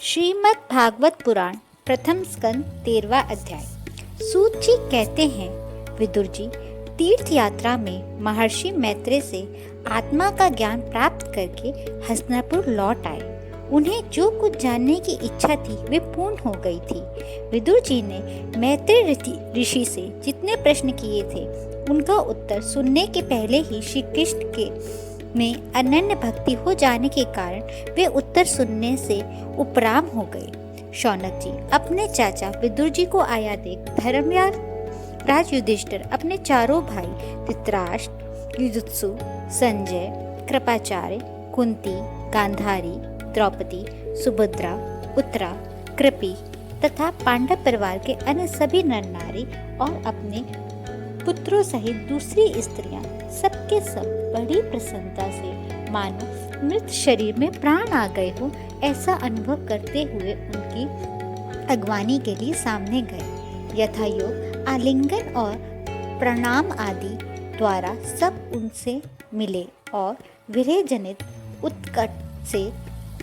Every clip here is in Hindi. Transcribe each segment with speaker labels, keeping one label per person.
Speaker 1: श्रीमद् भागवत पुराण प्रथम स्कंद 13वां अध्याय। सूत जी कहते हैं, विदुर जी तीर्थ यात्रा में महर्षि मैत्रेय से आत्मा का ज्ञान प्राप्त करके हस्तिनापुर लौट आए। उन्हें जो कुछ जानने की इच्छा थी वे पूर्ण हो गई थी। विदुर जी ने मैत्रेय ऋषि से जितने प्रश्न किए थे उनका उत्तर सुनने के पहले ही श्री कृष्ण के में अनन्य भक्ति हो जाने के कारण वे उत्तर सुनने से उपराम हो गए। शौनक जी अपने चाचा विदुर जी को आया देख धर्मराज राज युधिष्ठिर अपने चारों भाई धृतराष्ट्र, युयुत्सु, संजय, कृपाचार्य, कुंती, गांधारी, द्रौपदी, सुभद्रा, उत्तरा, कृपी तथा पांडव परिवार के अन्य सभी नर नारी और अपने पुत्रों सहित दूसरी स्त्रियां सबके सब बड़ी प्रसन्नता से मानो मृत शरीर में प्राण आ गए हो ऐसा अनुभव करते हुए उनकी अगवानी के लिए सामने गए। यथायोग आलिंगन और प्रणाम आदि द्वारा सब उनसे मिले और विरह जनित उत्कट से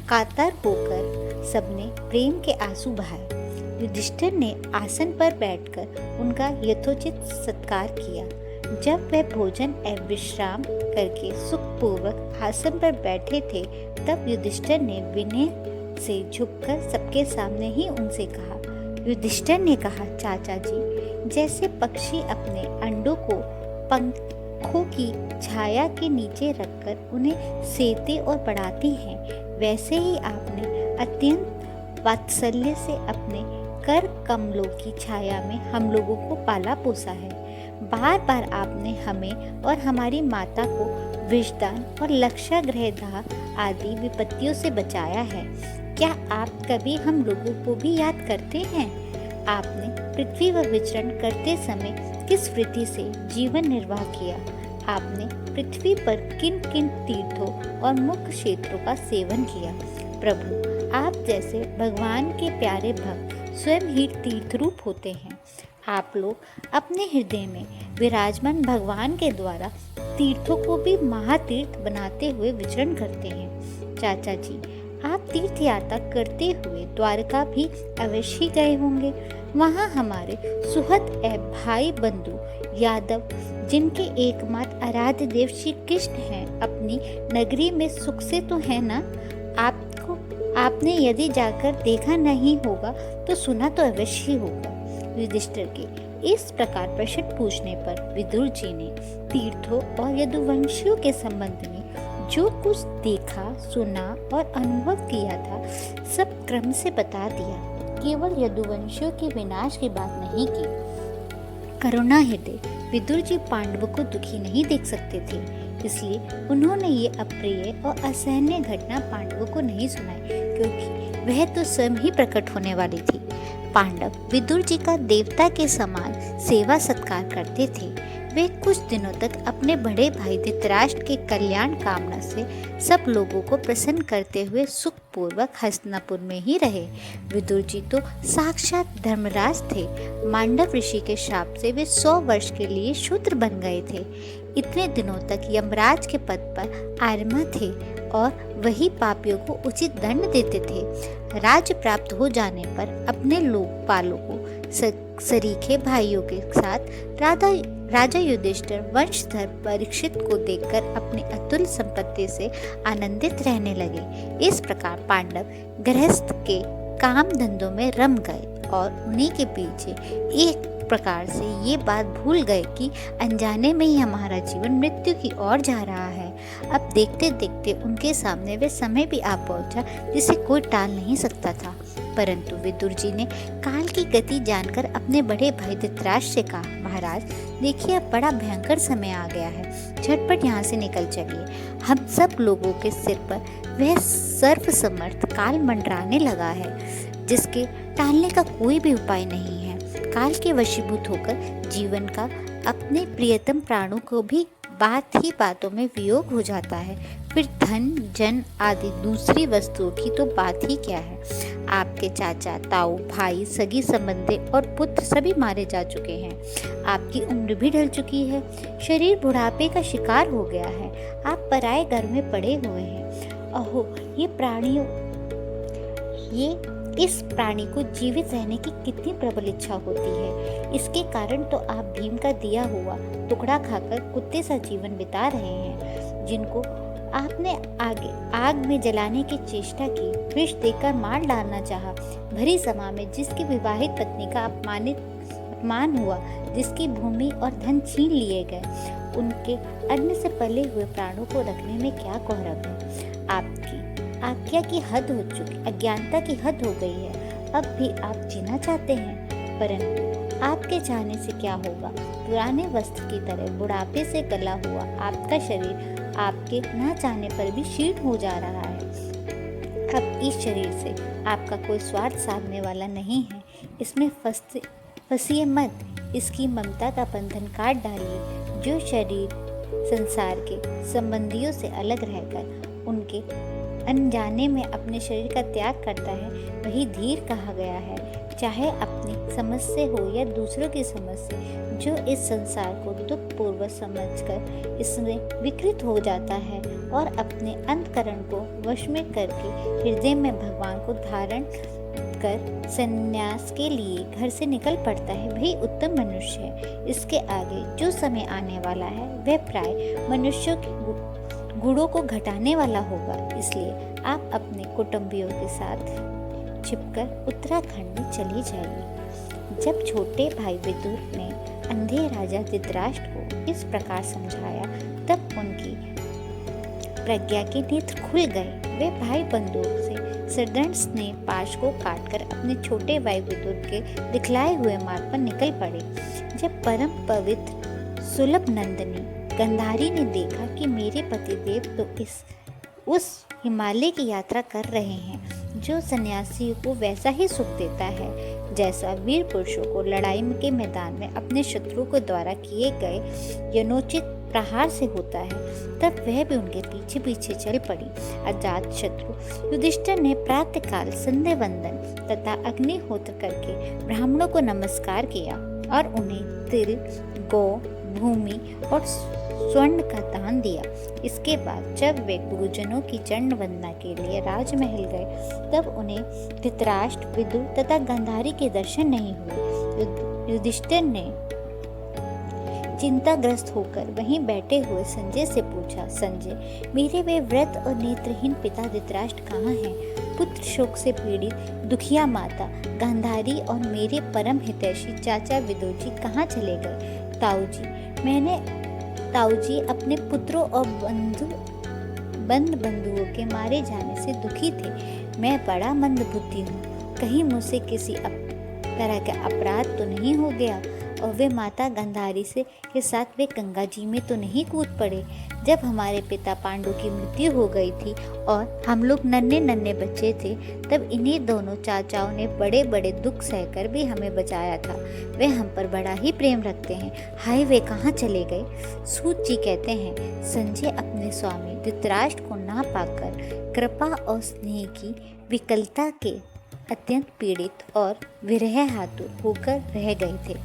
Speaker 1: कातर होकर सबने प्रेम के आंसू बहाए। युधिष्ठिर ने आसन पर बैठकर उनका यथोचित सत्कार किया। जब वह भोजन एवं विश्राम करके सुखपूर्वक आसन पर बैठे थे तब युधिष्ठिर ने विनय से झुककर सबके सामने ही उनसे कहा। युधिष्ठिर ने कहा, चाचा जी जैसे पक्षी अपने अंडों को पंखों की छाया के नीचे रखकर उन्हें सेते और बढ़ाती हैं, वैसे ही आपने अत्यंत वात्सल्य से अपने कर कमलों की छाया में हम लोगों को पाला पोसा है। बार बार आपने हमें और हमारी माता को विषदान और लक्षागृह दाह आदि विपत्तियों से बचाया है। क्या आप कभी हम लोगों को भी याद करते हैं? आपने पृथ्वी पर विचरण करते समय किस वृत्ति से जीवन निर्वाह किया? आपने पृथ्वी पर किन किन तीर्थों और मुख्य क्षेत्रों का सेवन किया? प्रभु, आप जैसे भगवान के प्यारे भक्त स्वयं ही तीर्थ रूप होते हैं। आप लोग अपने हृदय में विराजमान भगवान के द्वारा तीर्थों को भी महातीर्थ बनाते हुए विचरण करते हैं। चाचा जी, आप तीर्थ यात्रा करते हुए द्वारका भी अवश्य गए होंगे। वहाँ हमारे सुहृद एवं भाई बंधु यादव, जिनके एकमात्र आराध्य देव श्री कृष्ण हैं, अपनी नगरी में सुख से तो है ना? आपने यदि जाकर देखा नहीं होगा तो सुना तो अवश्य होगा। युधिष्ठिर के इस प्रकार प्रश्न पूछने पर विदुर जी ने तीर्थों और यदुवंशियों के संबंध में जो कुछ देखा, सुना और अनुभव किया था सब क्रम से बता दिया। केवल यदुवंशियों के विनाश की बात नहीं की। करुणा हृदय विदुर जी पांडवों को दुखी नहीं देख सकते थे, इसलिए उन्होंने ये अप्रिय और असहनीय घटना पांडवों को नहीं सुनाई, क्योंकि वह तो स्वयं ही प्रकट होने वाली थी। पांडव विदुर जी का देवता के समान सेवा सत्कार करते थे। वे कुछ दिनों तक अपने बड़े भाई धृतराष्ट्र के कल्याण कामना से सब लोगों को प्रसन्न करते हुए सुखपूर्वक हस्तिनापुर में ही रहे। विदुर जी तो साक्षात धर्मराज थे। मांडव ऋषि के शाप से वे 100 वर्ष के लिए शूद्र बन गए थे। इतने दिनों तक यमराज के पद पर आर्यमा थे और वही पापियों को उचित दंड देते थे। राज्य प्राप्त हो जाने पर अपने लोकपालों को सरीखे भाइयों के साथ राजा युधिष्ठिर वंशधर परीक्षित को देखकर अपनी अतुल संपत्ति से आनंदित रहने लगे। इस प्रकार पांडव गृहस्थ के काम धंधों में रम गए और उन्हीं के पीछे एक प्रकार से ये बात भूल गए कि अनजाने में ही हमारा जीवन मृत्यु की ओर जा रहा है। अब देखते देखते उनके सामने वे समय भी आ पहुंचा जिसे कोई टाल नहीं सकता था। परंतु विदुर जी ने काल की गति जानकर अपने बड़े भाई धृतराष्ट्र से कहा, महाराज देखिए अब बड़ा भयंकर समय आ गया है, झटपट यहाँ से निकल चलिए। हम सब लोगों के सिर पर वह सर्वसमर्थ काल मंडराने लगा है, जिसके टालने का कोई भी उपाय नहीं है। काल के वशीभूत होकर जीवन का अपने प्रियतम प्राणों को भी बात ही बातों में वियोग हो जाता है, फिर धन जन आदि दूसरी वस्तुओं की तो बात ही क्या है। आपके चाचा, ताऊ, भाई, सगी संबंधी और पुत्र सभी मारे जा चुके हैं। आपकी उम्र भी ढल चुकी है, शरीर बुढ़ापे का शिकार हो गया है। आप पराए घर में पड़े हुए हैं। अहो, ये प्राणियों ये इस प्राणी को जीवित रहने की कितनी प्रबल इच्छा होती है। इसके कारण तो आप भीम का दिया हुआ टुकड़ा खाकर कुत्ते सा जीवन बिता रहे हैं, जिनको आपने आग में जलाने की चेष्टा की, विष देकर मार डालना चाहा। भरी सभा में जिसकी विवाहित पत्नी का अपमान हुआ, जिसकी भूमि और धन छीन लिए गए, उनके अन्न से पले हुए प्राणों को रखने में क्या गौरव है। आपकी आज्ञा की हद हो चुकी, अज्ञानता की हद हो गई है। अब भी आप जीना चाहते हैं, परंतु आपके जाने से क्या होगा। पुराने वस्त्र की तरह बुढ़ापे से गला हुआ आपका शरीर आपके ना चाहने पर भी क्षीण हो जा रहा है। अब इस शरीर से आपका कोई स्वार्थ साधने वाला नहीं है। इसमें फंसिए मत, इसकी ममता का बंधन काट डालिए। जो शरीर संसार के संबंधियों से अलग रहकर उनके अनजाने में अपने शरीर का त्याग करता है, वही धीर कहा गया है। चाहे अपनी समझ से हो या दूसरों की समझ से, जो इस संसार को दुखपूर्वक समझकर इसमें विकृत हो जाता है और अपने अंतकरण को वश में करके हृदय में भगवान को धारण कर संन्यास के लिए घर से निकल पड़ता है, वही उत्तम मनुष्य है। इसके आगे जो समय आने वाला है वह प्राय मनुष्यों के गुणों को घटाने वाला होगा। इसलिए आप अपने कुटुंबियों के साथ छिपकर उत्तराखंड में चली जाइए। जब छोटे भाई विदुर ने अंधे राजा धृतराष्ट्र को इस प्रकार समझाया, तब उनकी प्रज्ञा के नेत्र खुल गए। वे भाई बंदूक से सरदंड स्नेह पाश को काटकर अपने छोटे भाई विदुर के दिखलाए हुए मार्ग पर निकल पड़े। जब परम पवित्र सुलभ नंदिनी गंधारी ने देखा कि मेरे पतिदेव तो उस हिमालय की यात्रा कर रहे हैं जो सन्यासी को वैसा ही सुख देता है जैसा वीर पुरुषों को लड़ाई के मैदान में अपने शत्रु को द्वारा किए गए यथोचित प्रहार से होता है, तब वह भी उनके पीछे पीछे चल पड़ी। अजात शत्रु युधिष्ठिर ने प्रातःकाल संध्या वंदन तथा अग्निहोत्र करके ब्राह्मणों को नमस्कार किया और उन्हें तिल, गौ, भूमि और स्वर्ण का दान दिया। इसके बाद जब वे गुरुजनों की चरण वंदना के लिए राजमहल गए, तब उन्हें धृतराष्ट्र, विदुर तथा गंधारी के दर्शन नहीं हुए। युधिष्ठिर ने चिंताग्रस्त होकर वहीं बैठे हुए संजय से पूछा, संजय, मेरे वे वृद्ध और नेत्रहीन पिता धृतराष्ट्र कहाँ हैं? पुत्र शोक से पीड़ित दुखिया माता गांधारी और मेरे परम हितैषी चाचा विदुर जी कहाँ चले गए? ताऊजी अपने पुत्रों और बंधुओं के मारे जाने से दुखी थे। मैं बड़ा मंद बुद्धि हूँ, कहीं मुझसे किसी तरह का अपराध तो नहीं हो गया और वे माता गांधारी के साथ वे गंगा जी में तो नहीं कूद पड़े। जब हमारे पिता पांडु की मृत्यु हो गई थी और हम लोग नन्हे नन्हे बच्चे थे, तब इन्हीं दोनों चाचाओं ने बड़े बड़े दुख सहकर भी हमें बचाया था। वे हम पर बड़ा ही प्रेम रखते हैं। हाय, वे कहाँ चले गए? सूत जी कहते हैं, संजय अपने स्वामी धृतराष्ट्र को ना पाकर कृपा और स्नेह की विकलता के अत्यंत पीड़ित और विरह हातुर होकर रह गए थे।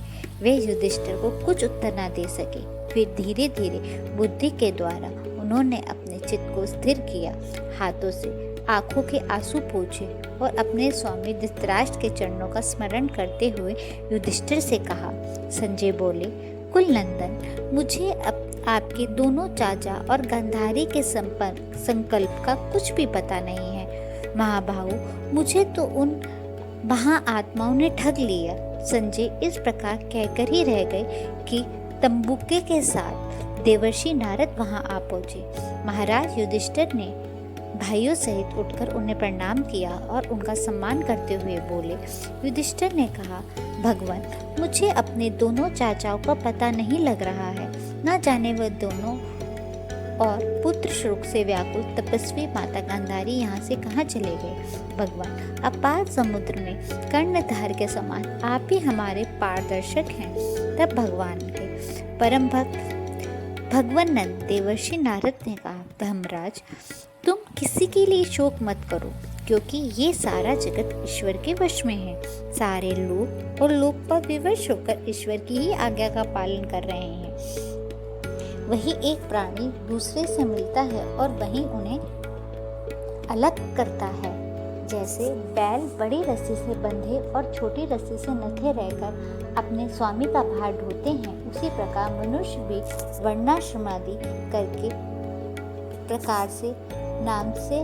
Speaker 1: वे युधिष्ठिर को कुछ उत्तर न दे सके। फिर धीरे धीरे बुद्धि के द्वारा उन्होंने अपने चित्त को स्थिर किया, हाथों से आंखों के आंसू पोंछे और अपने स्वामी धृतराष्ट्र के चरणों का स्मरण करते हुए युधिष्ठिर से कहा। संजय बोले, कुलनंदन, मुझे आपके दोनों चाचा और गांधारी के संकल्प का कुछ भी पता नहीं है। महाबाहु, मुझे तो उन महाआत्माओं ने ठग लिया। संजय इस प्रकार कहकर ही रह गए कि तंबुके के साथ देवर्षि नारद वहां आ पहुंचे। महाराज युधिष्ठिर ने भाइयों सहित उठकर उन्हें प्रणाम किया और उनका सम्मान करते हुए बोले। युधिष्ठिर ने कहा, भगवान, मुझे अपने दोनों चाचाओं का पता नहीं लग रहा है। न जाने वह दोनों और पुत्र शोक से व्याकुल तपस्वी माता गांधारी यहाँ से कहाँ चले गए। भगवान, अपार समुद्र में कर्णधार के समान आप ही हमारे पारदर्शक हैं। तब भगवान के परम भक्त भगवानंद देवर्षि नारद ने कहा, धर्मराज, तुम किसी के लिए शोक मत करो, क्योंकि ये सारा जगत ईश्वर के वश में है। सारे लोग और लोक पर विवश होकर ईश्वर की ही आज्ञा का पालन कर रहे हैं। वही एक प्राणी दूसरे से मिलता है और वही उन्हें अलग करता है। जैसे बैल बड़ी रस्सी से बंधे और छोटी रस्सी से नथे रहकर अपने स्वामी का भार ढोते हैं, उसी प्रकार मनुष्य भी वर्णाश्रमादि करके प्रकार से नाम से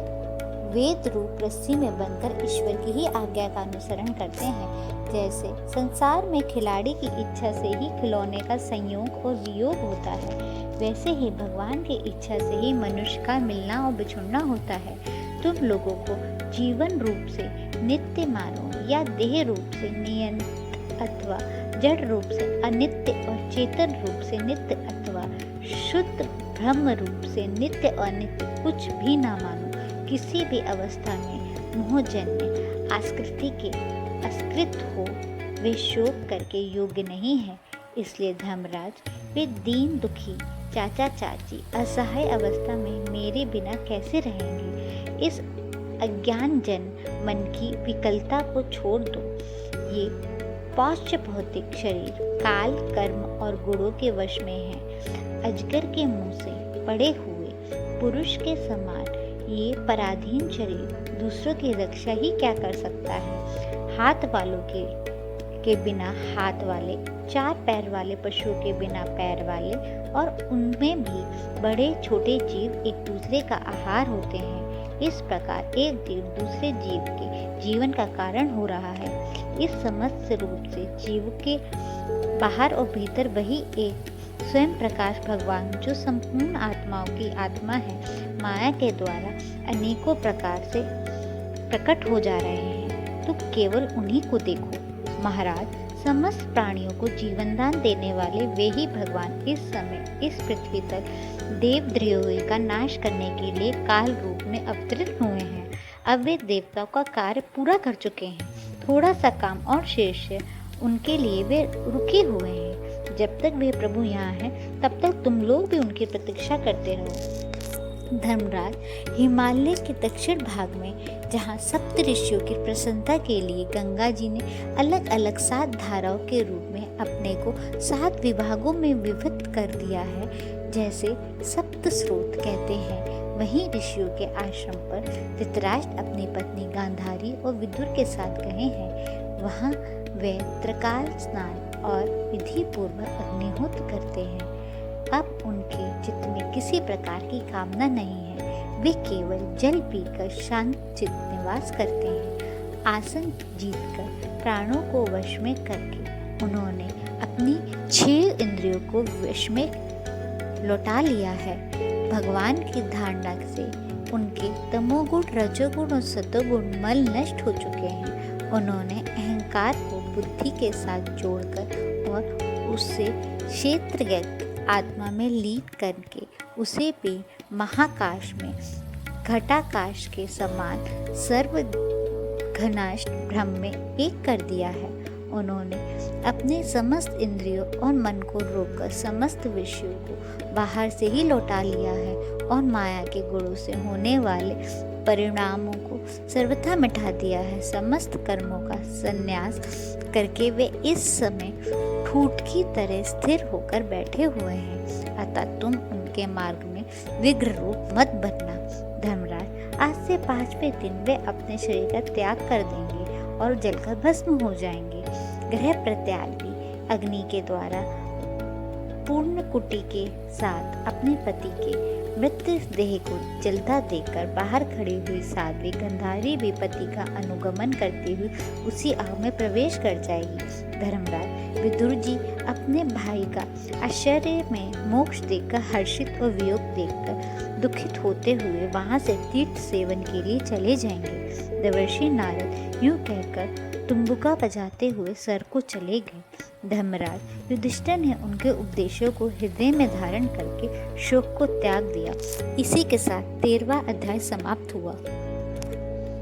Speaker 1: वेद रूप रस्सी में बंधकर ईश्वर की ही आज्ञा का अनुसरण करते हैं। जैसे संसार में खिलाड़ी की इच्छा से ही खिलौने का संयोग और वियोग होता है, वैसे ही भगवान की इच्छा से ही मनुष्य का मिलना और बिछुड़ना होता है। तुम लोगों को जीवन रूप से नित्य मानो या देह रूप से नियंत अथवा जड़ रूप से अनित्य और चेतन रूप से नित्य अथवा शुद्ध ब्रह्म रूप से नित्य अनित्य कुछ भी ना मानो। किसी भी अवस्था में मोहजन्य आस्कृति के अस्कृत हो वे शोक करके योग्य नहीं है। इसलिए धर्मराज, वे दीन दुखी चाचा चाची असहाय अवस्था में मेरे बिना कैसे रहेंगे? इस अज्ञानजन मन की विकलता को छोड़ दो। ये पांच भौतिक शरीर काल, कर्म और गुणों के वश में है। अजगर के मुंह से पड़े हुए पुरुष के समान ये पराधीन शरीर दूसरों की रक्षा ही क्या कर सकता है? हाथ वालों के बिना हाथ वाले, चार पैर वाले पशुओं के बिना पैर वाले, और उनमें भी बड़े छोटे जीव एक दूसरे का आहार होते हैं। इस प्रकार एक जीव दूसरे जीव के जीवन का कारण हो रहा है। इस समस्त रूप से जीव के बाहर और भीतर वही एक स्वयं प्रकाश भगवान, जो संपूर्ण आत्माओं की आत्मा है, माया के द्वारा अनेकों प्रकार से प्रकट हो जा रहे हैं। तो केवल उन्हीं को देखो। महाराज, समस्त प्राणियों को जीवनदान देने वाले वे ही भगवान इस समय इस पृथ्वी पर देवद्रोही का नाश करने के लिए काल रूप में अवतरित हुए हैं। अब वे देवताओं का कार्य पूरा कर चुके हैं। थोड़ा सा काम और शेष है, उनके लिए वे रुके हुए हैं। जब तक वे प्रभु यहाँ हैं, तब तक तुम लोग भी उनकी प्रतीक्षा करते रहो। धर्मराज, हिमालय के दक्षिण भाग में जहाँ सप्त ऋषियों की प्रसन्नता के लिए गंगा जी ने अलग अलग 7 धाराओं के रूप में अपने को 7 विभागों में विभक्त कर दिया है, जैसे सप्त स्रोत कहते हैं, वहीं ऋषियों के आश्रम पर धृतराष्ट्र अपनी पत्नी गांधारी और विदुर के साथ गए हैं। वहाँ वे त्रिकाल स्नान और विधि पूर्वक अग्निहोत्र करते हैं। अब उनके चित्त में किसी प्रकार की कामना नहीं है। वे केवल जल पीकर शांत चित्त निवास करते हैं। आसन जीतकर प्राणों को वश में करके उन्होंने अपनी 6 इंद्रियों को वश में लौटा लिया है। भगवान की धारणा से उनके तमोगुण, रजोगुण और सतोगुण मल नष्ट हो चुके हैं। उन्होंने अहंकार को बुद्धि के साथ जोड़कर और उससे क्षेत्रज्ञ आत्मा में लीन करके उसे भी महाकाश में घटाकाश के समान सर्व घनाष्ट ब्रह्म में एक कर दिया है। उन्होंने अपने समस्त इंद्रियों और मन को रोककर समस्त विषयों को बाहर से ही लौटा लिया है और माया के गुणों से होने वाले परिणामों को सर्वथा मिटा दिया है। समस्त कर्मों का संन्यास करके वे इस समय ठूठ की तरह स्थिर होकर बैठे हुए हैं। अतः तुम उनके मार्ग में विग्रह रूप मत बनना। धर्मराज, आज से 5वें दिन वे अपने शरीर का त्याग कर देंगे और जलकर भस्म हो जाएंगे। ग्रह प्रत्याल भी अग्नि के द्वारा पूर्ण कुटी के साथ अपने पति के मृत देह को जलता देखकर बाहर खड़ी हुई साध्वी गंधारी भी पति का अनुगमन करते हुए उसी आग में प्रवेश कर जाएगी। धर्मराज, विदुर जी अपने भाई का आश्चर्य में मोक्ष देखकर हर्षित और वियोग देखकर दुखित होते हुए वहां से तीर्थ सेवन के लिए चले जाएंगे। देवर्षि नारद यूं कहकर तुम्बुका बजाते हुए सर को चले गए। धर्मराज, युधिष्ठिर ने उनके उपदेशों को हृदय में धारण करके शोक को त्याग दिया। इसी के साथ 13वां अध्याय समाप्त हुआ।